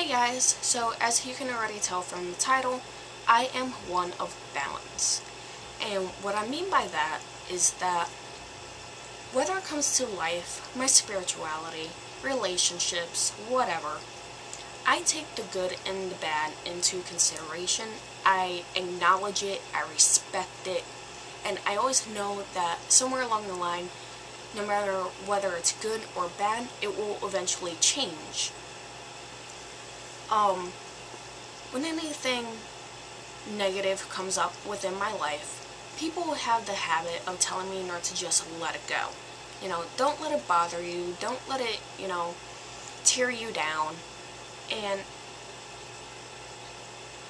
Hey guys, so as you can already tell from the title, I am one of balance. And what I mean by that is that whether it comes to life, my spirituality, relationships, whatever, I take the good and the bad into consideration. I acknowledge it, I respect it, and I always know that somewhere along the line, no matter whether it's good or bad, it will eventually change. When anything negative comes up within my life, people have the habit of telling me not to just let it go. You know, don't let it bother you, don't let it, tear you down. And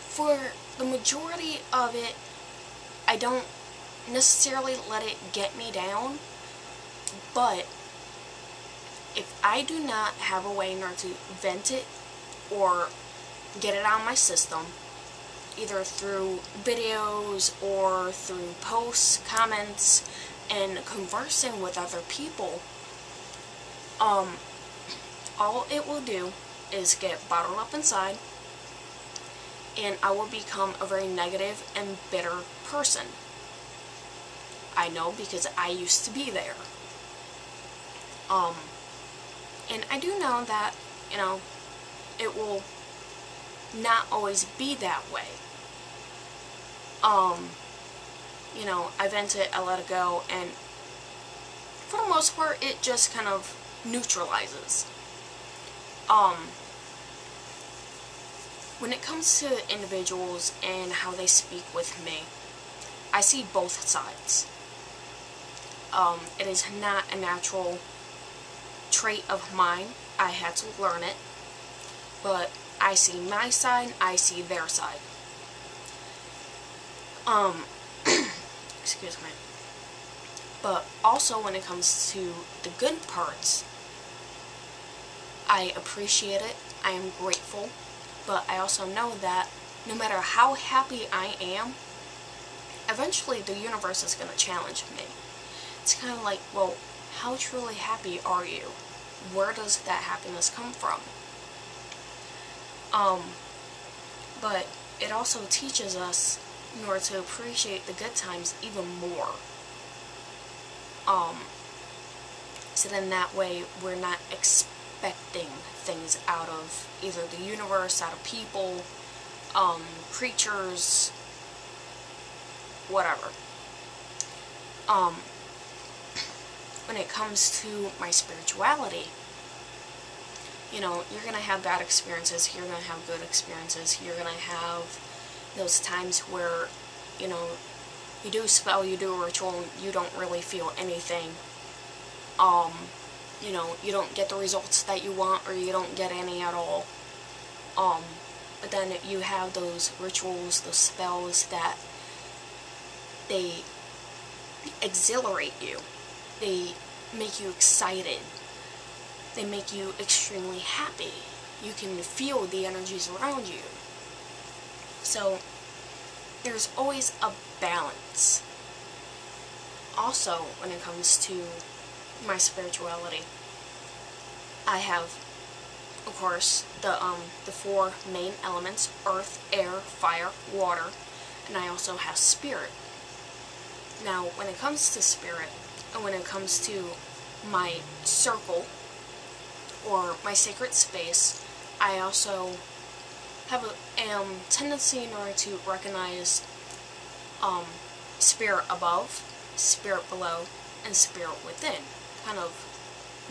for the majority of it, I don't necessarily let it get me down, but if I do not have a way not to vent it or get it out of my system, either through videos or through posts, comments, and conversing with other people, all it will do is get bottled up inside, and I will become a very negative and bitter person. I know because I used to be there. And I do know that, it will not always be that way. I vent it, I let it go, and for the most part, it just kind of neutralizes. When it comes to individuals and how they speak with me, I see both sides. It is not a natural trait of mine. I had to learn it. But I see my side, I see their side. Excuse me. But also when it comes to the good parts, I appreciate it, I am grateful, but I also know that no matter how happy I am, eventually the universe is going to challenge me. It's kind of like, well, how truly happy are you? Where does that happiness come from? But it also teaches us in order to appreciate the good times even more. So then that way we're not expecting things out of either the universe, out of people, creatures, whatever. When it comes to my spirituality, you're going to have bad experiences, you're going to have good experiences, you're going to have those times where, you do a spell, you do a ritual, and you don't really feel anything. You don't get the results that you want, or you don't get any at all. But then you have those rituals, those spells that they exhilarate you. They make you excited. They make you extremely happy. You can feel the energies around you. So, there's always a balance. Also, when it comes to my spirituality, I have, of course, the four main elements: earth, air, fire, water, and I also have spirit. Now, when it comes to spirit, and when it comes to my circle, or my sacred space, I also have a tendency in order to recognize spirit above, spirit below, and spirit within, kind of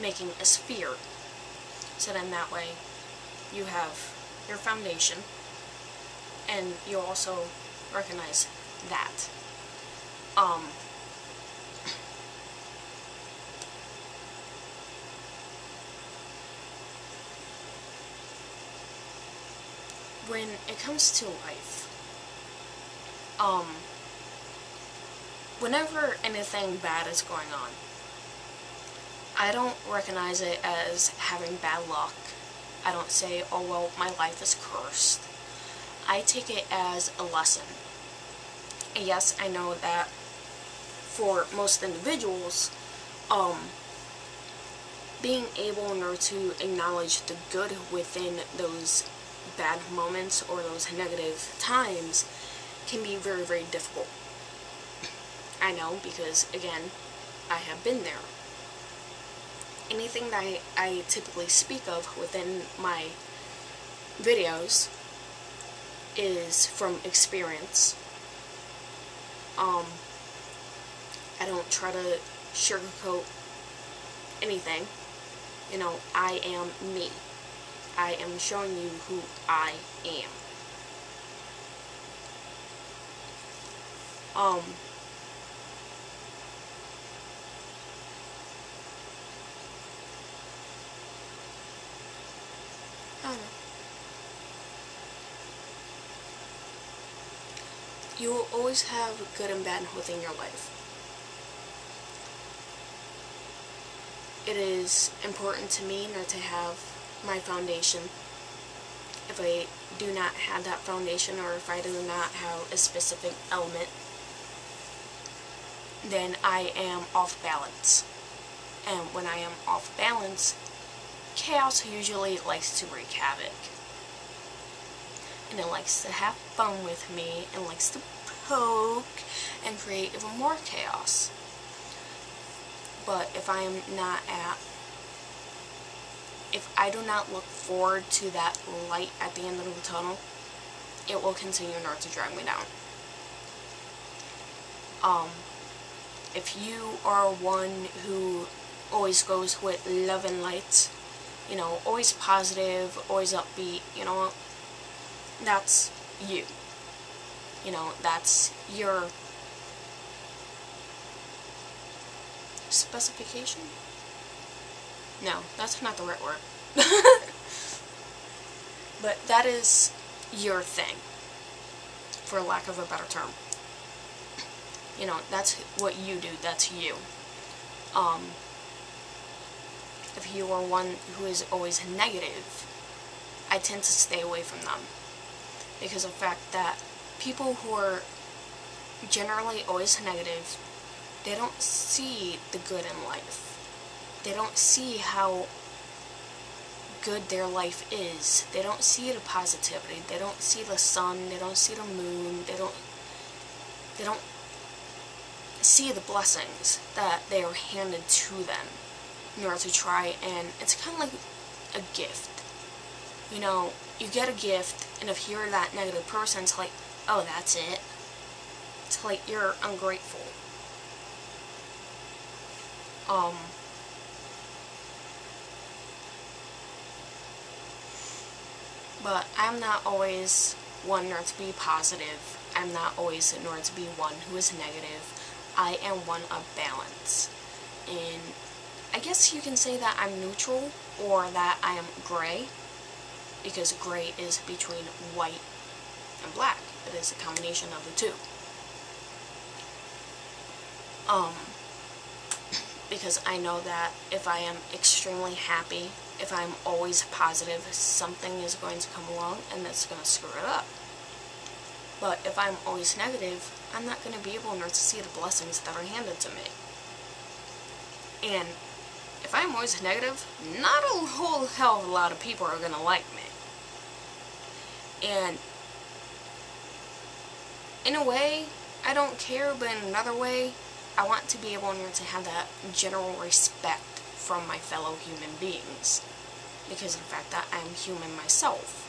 making a sphere. So then that way you have your foundation, and you also recognize that. When it comes to life, whenever anything bad is going on, I don't recognize it as having bad luck. I don't say, oh well, my life is cursed. I take it as a lesson. And yes, I know that for most individuals, being able in order to acknowledge the good within those bad moments or those negative times can be very, very difficult. I know, because again, I have been there. Anything that I typically speak of within my videos is from experience. I don't try to sugarcoat anything. You know, I am me. I am showing you who I am. I don't know. You will always have good and bad within your life. It is important to me not to have my foundation. If I do not have that foundation, or if I do not have a specific element, then I am off balance. And when I am off balance, chaos usually likes to wreak havoc. And it likes to have fun with me, and likes to poke and create even more chaos. But if I am not if I do not look forward to that light at the end of the tunnel, it will continue not to drag me down. If you are one who always goes with love and light, you know, always positive, always upbeat, you know, that's you. You know, that's your specification? No, that's not the right word. But that is your thing, for lack of a better term. You know, that's what you do, that's you. If you are one who is always negative, I tend to stay away from them. Because of the fact that people who are generally always negative, they don't see the good in life. They don't see how good their life is. They don't see the positivity. They don't see the sun. They don't see the moon. They don't see the blessings that they are handed to them in order to try, and it's kind of like a gift. You know, you get a gift, and if you're that negative person, it's like, oh, that's it. It's like you're ungrateful. But I'm not always one nor to be positive. I'm not always nor to be one who is negative. I am one of balance. And I guess you can say that I'm neutral, or that I am gray, because gray is between white and black. It is a combination of the two. Because I know that if I am extremely happy, if I'm always positive, something is going to come along and that's going to screw it up. But if I'm always negative, I'm not going to be able to see the blessings that are handed to me. And if I'm always negative, not a whole hell of a lot of people are going to like me. And in a way, I don't care, but in another way, I want to be able to have that general respect from my fellow human beings, because of the fact that I'm human myself.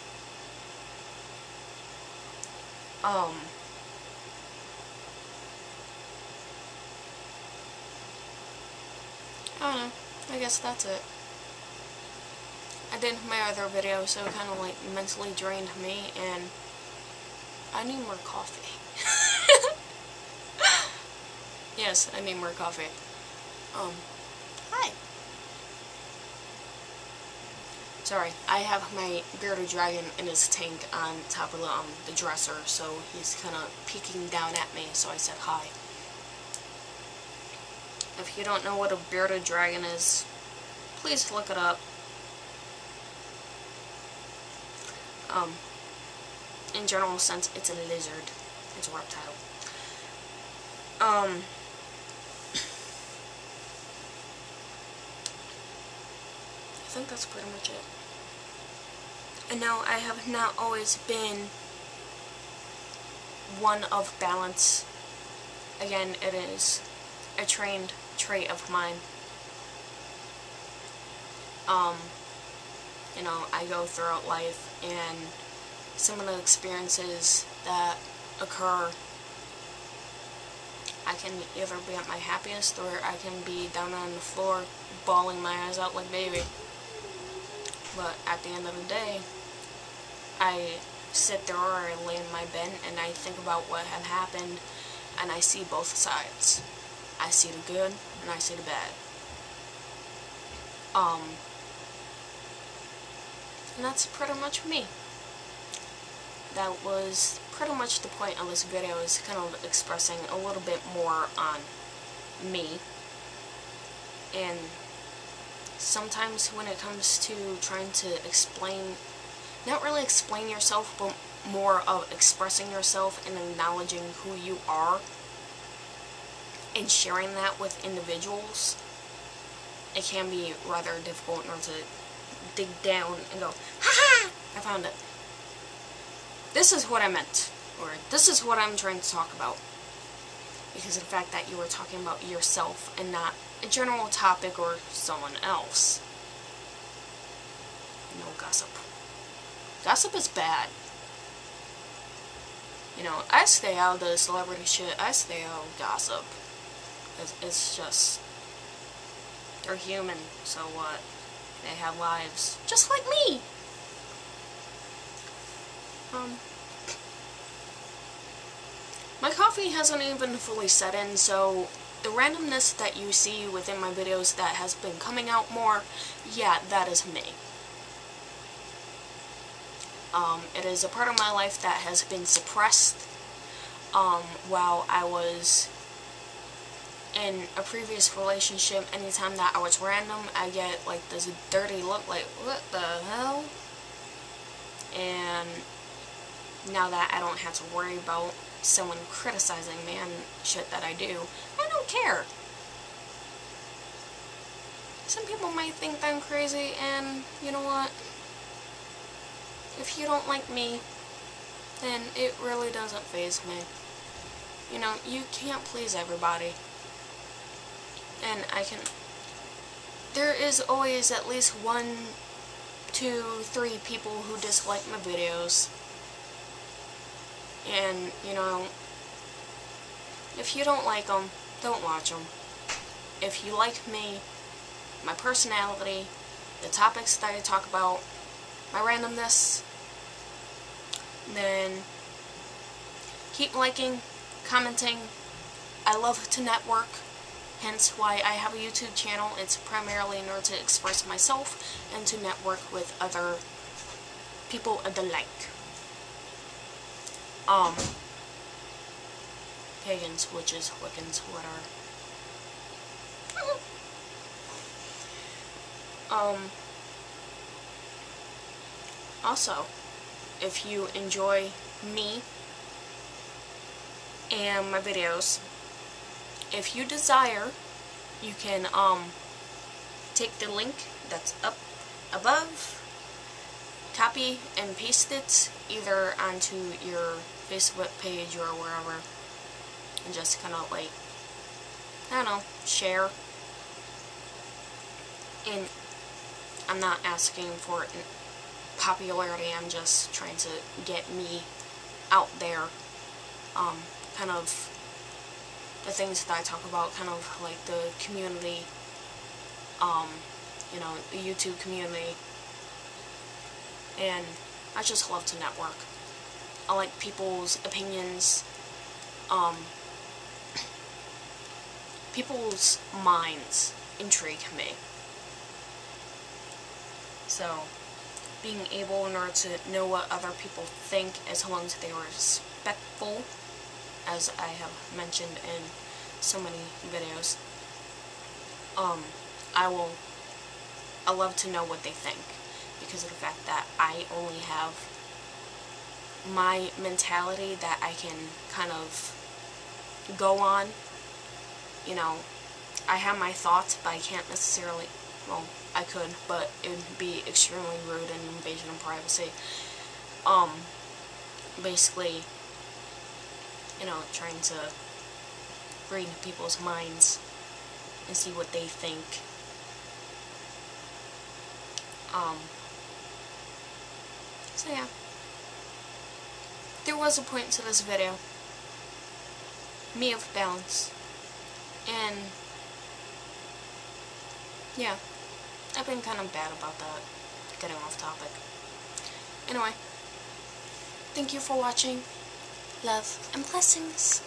I don't know, I guess that's it. I did my other video, so it kind of like mentally drained me, and I need more coffee. Yes, I need more coffee. Hi. Sorry, I have my bearded dragon in his tank on top of the dresser, so he's kind of peeking down at me, so I said hi. If you don't know what a bearded dragon is, please look it up. In general sense, it's a lizard. It's a reptile. I think that's pretty much it. And no, I have not always been one of balance. Again, it is a trained trait of mine. You know, I go throughout life, and some of the experiences that occur, I can either be at my happiest, or I can be down on the floor bawling my eyes out like baby. But at the end of the day, I sit there, or I lay in my bed, and I think about what had happened, and I see both sides. I see the good, and I see the bad. And that's pretty much me. That was pretty much the point of this video, is kind of expressing a little bit more on me. And sometimes when it comes to trying to explain, not really explain yourself, but more of expressing yourself and acknowledging who you are and sharing that with individuals, it can be rather difficult in order to dig down and go, ha-ha, I found it. This is what I meant, or this is what I'm trying to talk about. Because of the fact that you were talking about yourself and not a general topic or someone else. No gossip. Gossip is bad. You know, I stay out of the celebrity shit. I stay out of gossip. It's just, they're human, so what? They have lives, just like me. My coffee hasn't even fully set in, so the randomness that you see within my videos that has been coming out more, yeah, that is me. It is a part of my life that has been suppressed while I was in a previous relationship. Anytime that I was random, I get like this dirty look, like, what the hell? And now that I don't have to worry about someone criticizing me on shit that I do, I don't care. Some people might think that I'm crazy, and you know what? If you don't like me, then it really doesn't faze me. You know, you can't please everybody. And there is always at least 1, 2, 3 people who dislike my videos. And, you know, if you don't like them, don't watch them. If you like me, my personality, the topics that I talk about, my randomness, then keep liking, commenting. I love to network. Hence why I have a YouTube channel. It's primarily in order to express myself and to network with other people of the like. Pagans, witches, Wiccans, whatever. Also, if you enjoy me and my videos, if you desire, you can take the link that's up above, copy and paste it either onto your Facebook page or wherever, and just kind of like, I don't know, share. And I'm not asking for popularity, I'm just trying to get me out there. Kind of the things that I talk about, kind of like the community, you know, the YouTube community. And I just love to network. I like people's opinions. People's minds intrigue me. So, being able in order to know what other people think, as long as they are respectful, as I have mentioned in so many videos, I love to know what they think, because of the fact that I only have my mentality that I can kind of go on. You know, I have my thoughts, but I can't necessarily well, I could, but it would be extremely rude and invasion of privacy. Basically, you know, trying to read people's minds and see what they think. So yeah. There was a point to this video. Me off balance. And yeah, I've been kind of bad about that, getting off topic. Anyway, thank you for watching. Love and blessings.